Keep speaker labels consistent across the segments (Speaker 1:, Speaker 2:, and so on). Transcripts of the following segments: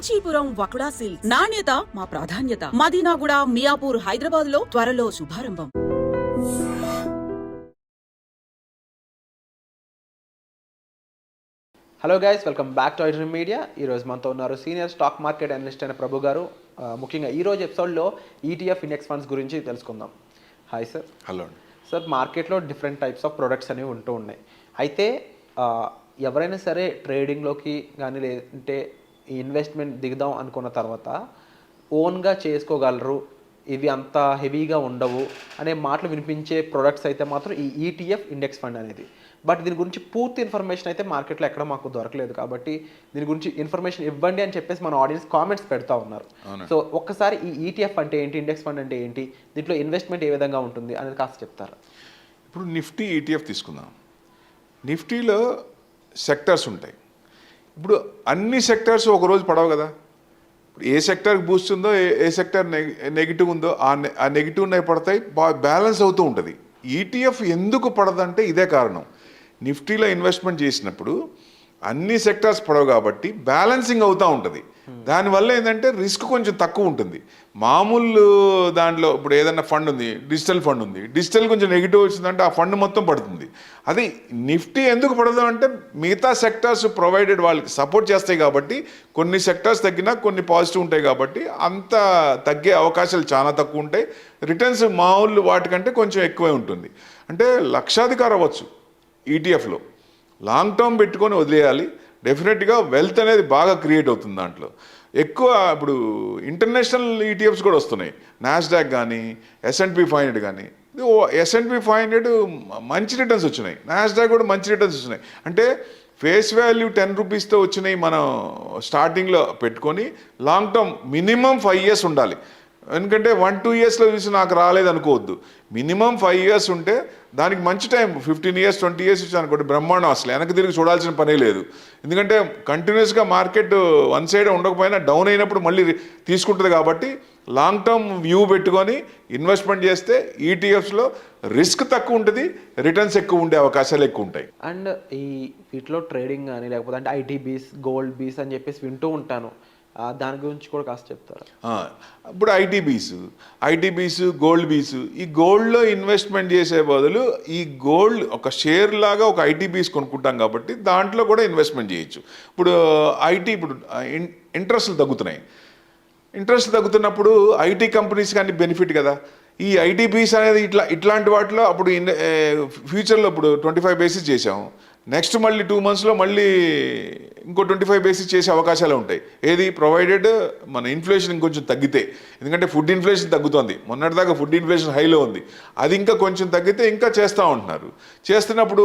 Speaker 1: Kanchipuram వకుడా silks నాణ్యత మా ప్రాధాన్యత. మదీనాగూడ, మియాపూర్, హైదరాబాద్ లో త్వరలో శుభారంభం.
Speaker 2: Hello guys, welcome back to iDream media. ఈరోజు మనతో ఉన్నారు సీనియర్ స్టాక్ మార్కెట్ అనలిస్ట్ అయిన ప్రభు గారు. ముఖ్యంగా ఈరోజు ఎపిసోడ్లో ఈటీఎఫ్ ఇండెక్స్ ఫండ్స్ గురించి తెలుసుకుందాం. Hi sir.
Speaker 3: హలో
Speaker 2: సార్, మార్కెట్లో డిఫరెంట్ టైప్స్ ఆఫ్ ప్రొడక్ట్స్ అనేవి ఉంటూ ఉన్నాయి. అయితే ఎవరైనా సరే ట్రేడింగ్లోకి కానీ లేదంటే ఈ ఇన్వెస్ట్మెంట్ దిగుదాం అనుకున్న తర్వాత ఓన్గా చేసుకోగలరు, ఇవి అంత హెవీగా ఉండవు అనే మాటలు వినిపించే ప్రొడక్ట్స్ అయితే మాత్రం ఈ ఈటీఎఫ్ ఇండెక్స్ ఫండ్ అనేది. బట్ దీని గురించి పూర్తి ఇన్ఫర్మేషన్ అయితే మార్కెట్లో ఎక్కడ మాకు దొరకలేదు. కాబట్టి దీని గురించి ఇన్ఫర్మేషన్ ఇవ్వండి అని చెప్పేసి మన ఆడియన్స్ కామెంట్స్ పెడతా ఉన్నారు. సో ఒక్కసారి ఈ ఈటీఎఫ్ అంటే ఏంటి, ఇండెక్స్ ఫండ్ అంటే ఏంటి, దీంట్లో ఇన్వెస్ట్మెంట్ ఏ విధంగా ఉంటుంది అనేది కాస్త చెప్తారా?
Speaker 3: ఇప్పుడు నిఫ్టీ ఈటీఎఫ్ తీసుకుందాం. నిఫ్టీలో సెక్టర్స్ ఉంటాయి. ఇప్పుడు అన్ని సెక్టర్స్ ఒకరోజు పడవు కదా. ఇప్పుడు ఏ సెక్టర్కి బూస్ట్ ఉందో, ఏ సెక్టర్ నెగిటివ్ ఉందో ఆ నెగిటివ్ ఉన్నాయి పడతాయి, బ్యాలెన్స్ అవుతూ ఉంటుంది. ఈటీఎఫ్ ఎందుకు పడదంటే ఇదే కారణం. నిఫ్టీలో ఇన్వెస్ట్మెంట్ చేసినప్పుడు అన్ని సెక్టార్స్ పడవు కాబట్టి బ్యాలెన్సింగ్ అవుతూ ఉంటుంది. దానివల్ల ఏంటంటే రిస్క్ కొంచెం తక్కువ ఉంటుంది. మామూలు దాంట్లో ఇప్పుడు ఏదైనా ఫండ్ ఉంది, డిజిటల్ ఫండ్ ఉంది, డిజిటల్ కొంచెం నెగిటివ్ వచ్చిందంటే ఆ ఫండ్ మొత్తం పడుతుంది. అది నిఫ్టీ ఎందుకు పడదు అంటే మిగతా సెక్టార్స్ ప్రొవైడెడ్ వాళ్ళకి సపోర్ట్ చేస్తాయి కాబట్టి కొన్ని సెక్టార్స్ తగ్గినా కొన్ని పాజిటివ్ ఉంటాయి కాబట్టి అంత తగ్గే అవకాశాలు చాలా తక్కువ ఉంటాయి. రిటర్న్స్ మామూలు వాటికంటే కొంచెం ఎక్కువే ఉంటుంది. అంటే లక్షాధికారి అవ్వచ్చు ఈటీఎఫ్లో. లాంగ్ టర్మ్ పెట్టుకొని వదిలేయాలి. డెఫినెట్గా వెల్త్ అనేది బాగా క్రియేట్ అవుతుంది దాంట్లో. ఎక్కువ ఇప్పుడు ఇంటర్నేషనల్ ఈటీఎఫ్స్ కూడా వస్తున్నాయి. నాస్డాక్ కానీ, S&P 500 కానీ. S&P 500 మంచి రిటర్న్స్ వచ్చినాయి, నాస్డాక్ కూడా మంచి రిటర్న్స్ వచ్చినాయి. అంటే ఫేస్ వాల్యూ 10 రూపీస్తో వచ్చినాయి. మనం స్టార్టింగ్లో పెట్టుకొని లాంగ్ టర్మ్ మినిమం 5 years ఉండాలి. ఎందుకంటే 1-2 yearsలో చూసి నాకు రాలేదు అనుకోవద్దు. మినిమం 5 years ఉంటే దానికి మంచి టైం. 15 years 20 years ఇచ్చి అనుకోండి, బ్రహ్మాండం. అసలు వెనక్కి తిరిగి చూడాల్సిన పనే లేదు. ఎందుకంటే కంటిన్యూస్గా మార్కెట్ వన్ సైడ్ ఉండకపోయినా డౌన్ అయినప్పుడు మళ్ళీ తీసుకుంటుంది కాబట్టి లాంగ్ టర్మ్ వ్యూ పెట్టుకొని ఇన్వెస్ట్మెంట్ చేస్తే ఈటీఎఫ్స్లో రిస్క్ తక్కువ ఉంటుంది, రిటర్న్స్ ఎక్కువ ఉండే అవకాశాలు ఎక్కువ ఉంటాయి.
Speaker 2: అండ్ ఈ వీటిలో ట్రేడింగ్ కానీ లేకపోతే అంటే ఐటీబీస్, గోల్డ్ బీస్ అని చెప్పేసి వింటూ ఉంటాను. దాని గురించి కూడా కాస్త చెప్తారా?
Speaker 3: ఇప్పుడు ఐటీబీస్, గోల్డ్ బీస్. ఈ గోల్డ్లో ఇన్వెస్ట్మెంట్ చేసే బదులు ఈ గోల్డ్ ఒక షేర్ లాగా ఒక ఐటీబీస్ కొనుక్కుంటాం కాబట్టి దాంట్లో కూడా ఇన్వెస్ట్మెంట్ చేయొచ్చు. ఇప్పుడు ఇంట్రెస్ట్లు తగ్గుతున్నాయి. ఇంట్రెస్ట్ తగ్గుతున్నప్పుడు ఐటీ కంపెనీస్ కానీ బెనిఫిట్ కదా. ఈ ఐటీబీస్ అనేది ఇట్లాంటి వాటిలో అప్పుడు ఫ్యూచర్లో ఇప్పుడు 25 basis చేసాము. నెక్స్ట్ మళ్ళీ 2 monthsలో మళ్ళీ ఇంకో 25 basis చేసే అవకాశాలు ఉంటాయి. ఏది ప్రొవైడెడ్ మన ఇన్ఫ్లేషన్ ఇంకొంచెం తగ్గితే. ఎందుకంటే ఫుడ్ ఇన్ఫ్లేషన్ తగ్గుతుంది. మొన్నటిదాకా ఫుడ్ ఇన్ఫ్లేషన్ హైలో ఉంది. అది ఇంకా కొంచెం తగ్గితే ఇంకా చేస్తూ ఉంటున్నారు. చేస్తున్నప్పుడు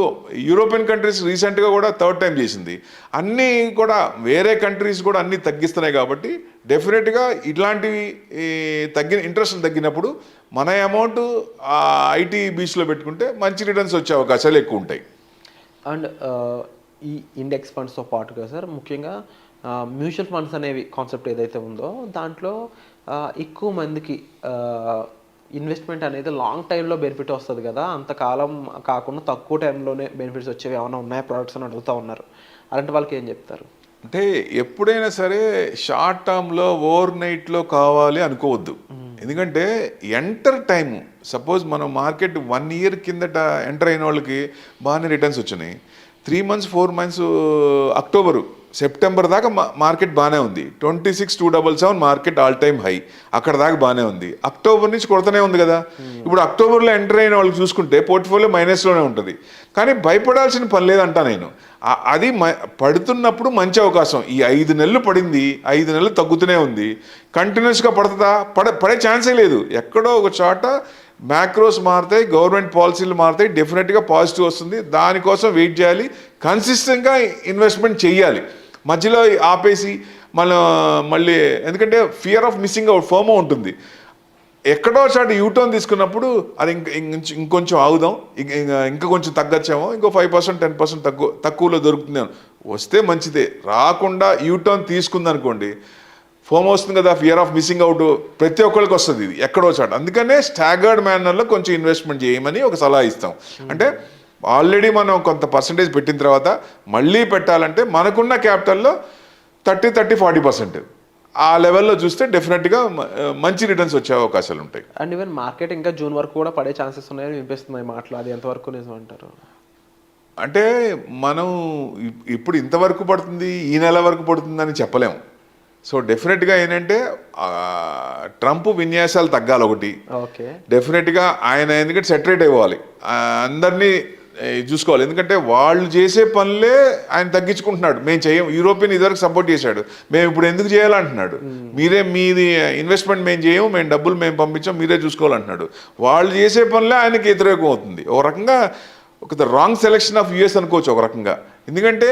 Speaker 3: యూరోపియన్ కంట్రీస్ రీసెంట్గా కూడా 3rd time చేసింది. అన్నీ కూడా వేరే కంట్రీస్ కూడా అన్నీ తగ్గిస్తున్నాయి కాబట్టి డెఫినెట్గా ఇట్లాంటివి ఇంట్రెస్ట్ తగ్గినప్పుడు మన అమౌంట్ ఐటీ బీచ్లో పెట్టుకుంటే మంచి రిటర్న్స్ వచ్చే అవకాశాలు ఎక్కువ ఉంటాయి.
Speaker 2: అండ్ ఈ ఇండెక్స్ ఫండ్స్తో పాటుగా సార్ ముఖ్యంగా మ్యూచువల్ ఫండ్స్ అనేవి కాన్సెప్ట్ ఏదైతే ఉందో దాంట్లో ఎక్కువ మందికి ఇన్వెస్ట్మెంట్ అనేది లాంగ్ టైంలో బెనిఫిట్ వస్తుంది కదా, అంతకాలం కాకుండా తక్కువ టైంలోనే బెనిఫిట్స్ వచ్చేవి ఏమైనా ఉన్నాయా ప్రొడక్ట్స్ అని అడుగుతూ ఉన్నారు. అలాంటి వాళ్ళకి ఏం చెప్తారు?
Speaker 3: అంటే ఎప్పుడైనా సరే షార్ట్ టర్మ్లో ఓవర్ నైట్లో కావాలి అనుకోవద్దు. ఎందుకంటే ఎంటర్ టైము, సపోజ్ మనం మార్కెట్ 1 year కిందట ఎంటర్ అయిన వాళ్ళకి బాగానే రిటర్న్స్ వచ్చినాయి. 3 months 4 months అక్టోబరు సెప్టెంబర్ దాకా మార్కెట్ బాగానే ఉంది. 26,277 మార్కెట్ ఆల్ టైమ్ హై, అక్కడ దాకా బాగానే ఉంది. అక్టోబర్ నుంచి కొడతనే ఉంది కదా. ఇప్పుడు అక్టోబర్లో ఎంటర్ అయిన వాళ్ళకి చూసుకుంటే పోర్ట్ఫోలియో మైనస్లోనే ఉంటుంది. కానీ భయపడాల్సిన పని లేదంటా నేను. అది పడుతున్నప్పుడు మంచి అవకాశం. ఈ 5 నెలలు పడింది, 5 నెలలు తగ్గుతూనే ఉంది. కంటిన్యూస్గా పడుతుందా? పడే ఛాన్సే లేదు. ఎక్కడో ఒక చోట మ్యాక్రోస్ మారుతాయి, గవర్నమెంట్ పాలసీలు మారుతాయి, డెఫినెట్గా పాజిటివ్ వస్తుంది. దానికోసం వెయిట్ చేయాలి, కన్సిస్టెంట్గా ఇన్వెస్ట్మెంట్ చేయాలి. మధ్యలో ఆపేసి మళ్ళీ ఎందుకంటే fear of missing out FOMO ఉంటుంది. ఎక్కడో చోట యూటర్న్ తీసుకున్నప్పుడు అది ఇంకొంచెం ఆగుదాం, ఇంకా కొంచెం తగ్గచ్చేమో, ఇంకో 5% 10% తక్కువలో దొరుకుతుంది వస్తే మంచిదే. రాకుండా యూటర్న్ తీసుకుందనుకోండి ఫోమ్ వస్తుంది కదా, ఫియర్ ఆఫ్ మిస్సింగ్ అవుట్ ప్రతి ఒక్కరికి వస్తుంది. ఇది ఎక్కడో చోట. అందుకనే స్టాగర్డ్ మేనర్లో కొంచెం ఇన్వెస్ట్మెంట్ చేయమని ఒక సలహా ఇస్తాం. అంటే ఆల్రెడీ మనం కొంత పర్సంటేజ్ పెట్టిన తర్వాత మళ్ళీ పెట్టాలంటే మనకున్న క్యాపిటల్లో 30-40% ఆ లెవెల్లో చూస్తే డెఫినెట్గా మంచి రిటర్న్స్ వచ్చే అవకాశాలు ఉంటాయి.
Speaker 2: అండ్ ఈవెన్ మార్కెట్ ఇంకా జూన్ వరకు కూడా పడే ఛాన్సెస్ ఉన్నాయని వినిపిస్తున్నాయి మాటలు, అది ఎంతవరకు నిజం అంటారు?
Speaker 3: అంటే మనం ఇప్పుడు ఇంతవరకు పడుతుంది, ఈ నెల వరకు పడుతుందని చెప్పలేము. సో డెఫినెట్గా ఏంటంటే ట్రంప్ విన్యాసాలు తగ్గాలి ఒకటి.
Speaker 2: ఓకే,
Speaker 3: డెఫినెట్గా ఆయన ఎందుకంటే సెటరేట్ అయిపోవాలి, అందరినీ చూసుకోవాలి. ఎందుకంటే వాళ్ళు చేసే పనులే ఆయన తగ్గించుకుంటున్నాడు. మేము చేయం, యూరోపియన్ ఇదివరకు సపోర్ట్ చేశాడు, మేము ఇప్పుడు ఎందుకు చేయాలంటున్నాడు. మీది ఇన్వెస్ట్మెంట్ మేము చేయము, మేము డబ్బులు మేము పంపించాం, మీరే చూసుకోవాలంటున్నాడు. వాళ్ళు చేసే పనులే ఆయనకి వ్యతిరేకం అవుతుంది. ఒక రకంగా ఒక రాంగ్ సెలెక్షన్ ఆఫ్ యూఎస్ అనుకోవచ్చు ఒక రకంగా. ఎందుకంటే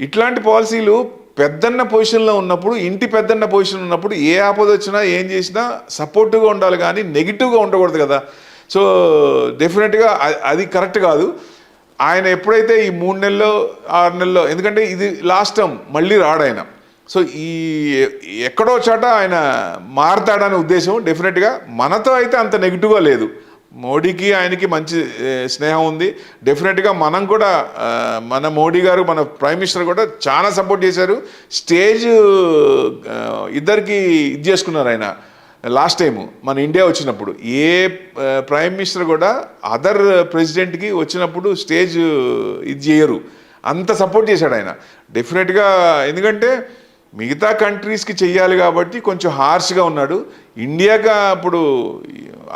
Speaker 3: ఇట్లాంటి పాలసీలు పెద్దన్న పొజిషన్లో ఉన్నప్పుడు, ఇంటి పెద్దన్న పొజిషన్ ఉన్నప్పుడు ఏ ఆపద వచ్చినా ఏం చేసినా సపోర్టివ్గా ఉండాలి కానీ నెగిటివ్గా ఉండకూడదు కదా. సో డెఫినెట్గా అది కరెక్ట్ కాదు. ఆయన ఎప్పుడైతే ఈ 3 నెలల్లో 6 నెలల్లో, ఎందుకంటే ఇది లాస్ట్ టర్మ్, మళ్ళీ రాడు ఆయన. సో ఈ ఎక్కడో చోట ఆయన మారతాడనే ఉద్దేశం. డెఫినెట్గా మనతో అయితే అంత నెగిటివ్గా లేదు. మోడీకి ఆయనకి మంచి స్నేహం ఉంది. డెఫినెట్గా మనం కూడా మన మోడీ గారు, మన ప్రైమ్ మినిస్టర్ కూడా చాలా సపోర్ట్ చేశారు. స్టేజ్ ఇద్దరికి ఇది చేసుకున్నారు ఆయన లాస్ట్ టైము మన ఇండియా వచ్చినప్పుడు. ఏ ప్రైమ్ మినిస్టర్ కూడా అదర్ ప్రెసిడెంట్కి వచ్చినప్పుడు స్టేజ్ ఇది చేయరు, అంత సపోర్ట్ చేశాడు ఆయన డెఫినెట్గా. ఎందుకంటే మిగతా కంట్రీస్కి చెయ్యాలి కాబట్టి కొంచెం హార్ష్గా ఉన్నాడు. ఇండియాగా అప్పుడు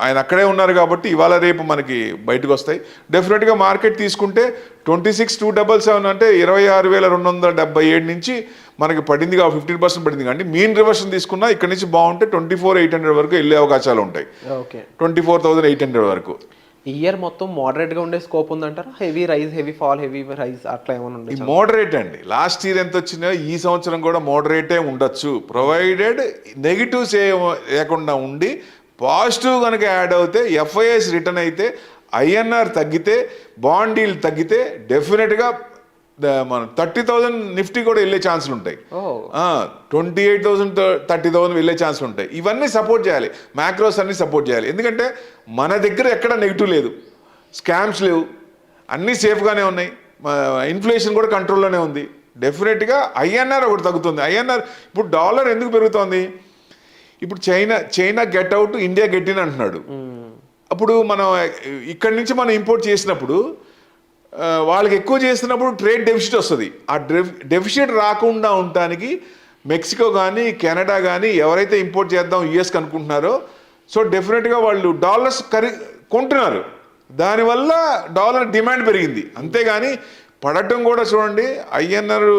Speaker 3: ఆయన అక్కడే ఉన్నారు కాబట్టి ఇవాళ రేపు మనకి బయటకు వస్తాయి. డెఫినెట్గా మార్కెట్ తీసుకుంటే 26,277 అంటే 26,277 నుంచి మనకి పడింది, 15% పడింది. కానీ మీన్ రివర్షన్ తీసుకున్నా ఇక్కడ నుంచి బాగుంటే 24,800 వరకు వెళ్ళే అవకాశాలు ఉంటాయి.
Speaker 2: ఓకే,
Speaker 3: 24,800 వరకు.
Speaker 2: ఈ ఇయర్ మొత్తం మోడరేట్ గా ఉండే స్కోప్ ఉందంటారా? Heavy rise, heavy fall, heavy rise అట్లా ఏమైనా
Speaker 3: ఈ
Speaker 2: ఉండదు?
Speaker 3: మోడరేట్ అండి. లాస్ట్ ఇయర్ ఎంత వచ్చినా ఈ సంవత్సరం కూడా మోడరేటే ఉండొచ్చు, ప్రొవైడెడ్ నెగిటివ్స్ లేకుండా ఉండి పాజిటివ్ కనుక యాడ్ అవుతే, ఎఫ్ఐఎస్ రిటర్న్ అయితే, ఐఎన్ఆర్ తగ్గితే, బాండ్ డీల్ తగ్గితే డెఫినెట్గా మన 30,000 నిఫ్టీ కూడా వెళ్ళే ఛాన్సులు ఉంటాయి. 28,000 30,000 వెళ్ళే ఛాన్సులు ఉంటాయి. ఇవన్నీ సపోర్ట్ చేయాలి, మ్యాక్రోస్ అన్ని సపోర్ట్ చేయాలి. ఎందుకంటే మన దగ్గర ఎక్కడ నెగిటివ్ లేదు, స్కామ్స్ లేవు, అన్నీ సేఫ్గానే ఉన్నాయి, ఇన్ఫ్లేషన్ కూడా కంట్రోల్లోనే ఉంది. డెఫినెట్గా ఐఎన్ఆర్ ఒకటి తగ్గుతుంది. ఐఎన్ఆర్ ఇప్పుడు డాలర్ ఎందుకు పెరుగుతోంది? ఇప్పుడు China get out, India get in అంటున్నాడు. అప్పుడు మనం ఇక్కడి నుంచి మనం ఇంపోర్ట్ చేసినప్పుడు వాళ్ళకి ఎక్కువ చేస్తున్నప్పుడు ట్రేడ్ డెఫిసిట్ వస్తుంది. ఆ డెఫిసిట్ రాకుండా ఉండటానికి మెక్సికో కానీ కెనడా కానీ ఎవరైతే ఇంపోర్ట్ చేద్దాం యుఎస్కి అనుకుంటున్నారో, సో డెఫినెట్గా వాళ్ళు డాలర్స్ కొంటున్నారు. దానివల్ల డాలర్ డిమాండ్ పెరిగింది. అంతేగాని పడటం కూడా చూడండి, ఐఎన్ఆర్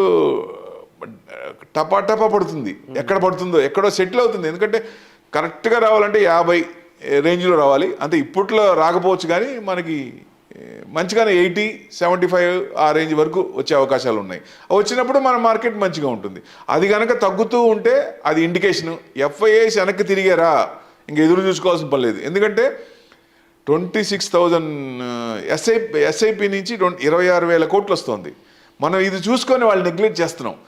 Speaker 3: టపా పడుతుంది. ఎక్కడ పడుతుందో ఎక్కడో సెటిల్ అవుతుంది. ఎందుకంటే కరెక్ట్గా రావాలంటే 50 రేంజ్లో రావాలి. అంతే ఇప్పట్లో రాకపోవచ్చు కానీ మనకి మంచిగానే 80, 75 ఆ రేంజ్ వరకు వచ్చే అవకాశాలు ఉన్నాయి. వచ్చినప్పుడు మన మార్కెట్ మంచిగా ఉంటుంది. అది కనుక తగ్గుతూ ఉంటే అది ఇండికేషను ఎఫ్ఐఐస్ వెనక్కి తిరిగారా, ఇంక ఎదురు చూసుకోవాల్సిన పని లేదు. ఎందుకంటే 26,000 ఎస్ఐపి నుంచి 26,000 కోట్లు వస్తుంది. మనం ఇది చూసుకొని వాళ్ళు నెగ్లెక్ట్ చేస్తున్నాం.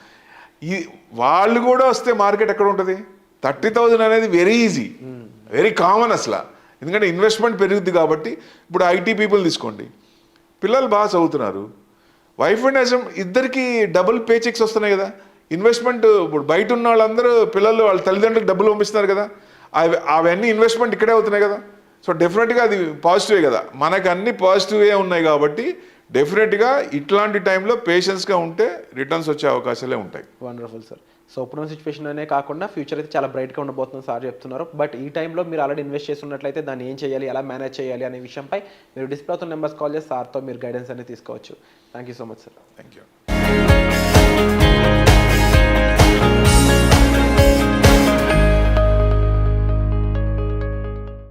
Speaker 3: వాళ్ళు కూడా వస్తే మార్కెట్ ఎక్కడ ఉంటుంది? 30,000 అనేది వెరీ ఈజీ, వెరీ కామన్ అసలు. ఎందుకంటే ఇన్వెస్ట్మెంట్ పెరుగుద్ది కాబట్టి. ఇప్పుడు ఐటీ పీపుల్ తీసుకోండి, పిల్లలు బాగా చదువుతున్నారు, వైఫ్ అండ్ హస్బెండ్ ఇద్దరికి డబుల్ పే చెక్స్ వస్తున్నాయి కదా. ఇన్వెస్ట్మెంట్ ఇప్పుడు బయట ఉన్న వాళ్ళందరూ పిల్లలు వాళ్ళ తల్లిదండ్రులకు డబ్బులు పంపిస్తున్నారు కదా, అవన్నీ ఇన్వెస్ట్మెంట్ ఇక్కడే అవుతున్నాయి కదా. సో డెఫినెట్గా అది పాజిటివే కదా. మనకు అన్ని పాజిటివే ఉన్నాయి కాబట్టి డెఫినెట్గా ఇట్లాంటి టైంలో పేషెన్స్గా ఉంటే రిటర్న్స్ వచ్చే అవకాశాలే ఉంటాయి.
Speaker 2: Wonderful sir. సో ఇప్పుడున్న సిచ్యువేషన్ అనే కాకుండా ఫ్యూచర్ అయితే చాలా బ్రైట్గా ఉండబోతుంది సార్ చెప్తున్నారు. బట్ ఈ టైంలో మీరు ఆల్రెడీ ఇన్వెస్ట్ చేస్తున్నట్లయితే దాన్ని ఏం చేయాలి, ఎలా మేనేజ్ చేయాలి అనే విషయంపై మీరు డిస్ప్లే అవుతున్న నెంబర్స్ కాల్ చేసి సార్తో మీరు గైడెన్స్ అనేది తీసుకోవచ్చు. Thank you so much sir.
Speaker 3: Thank you.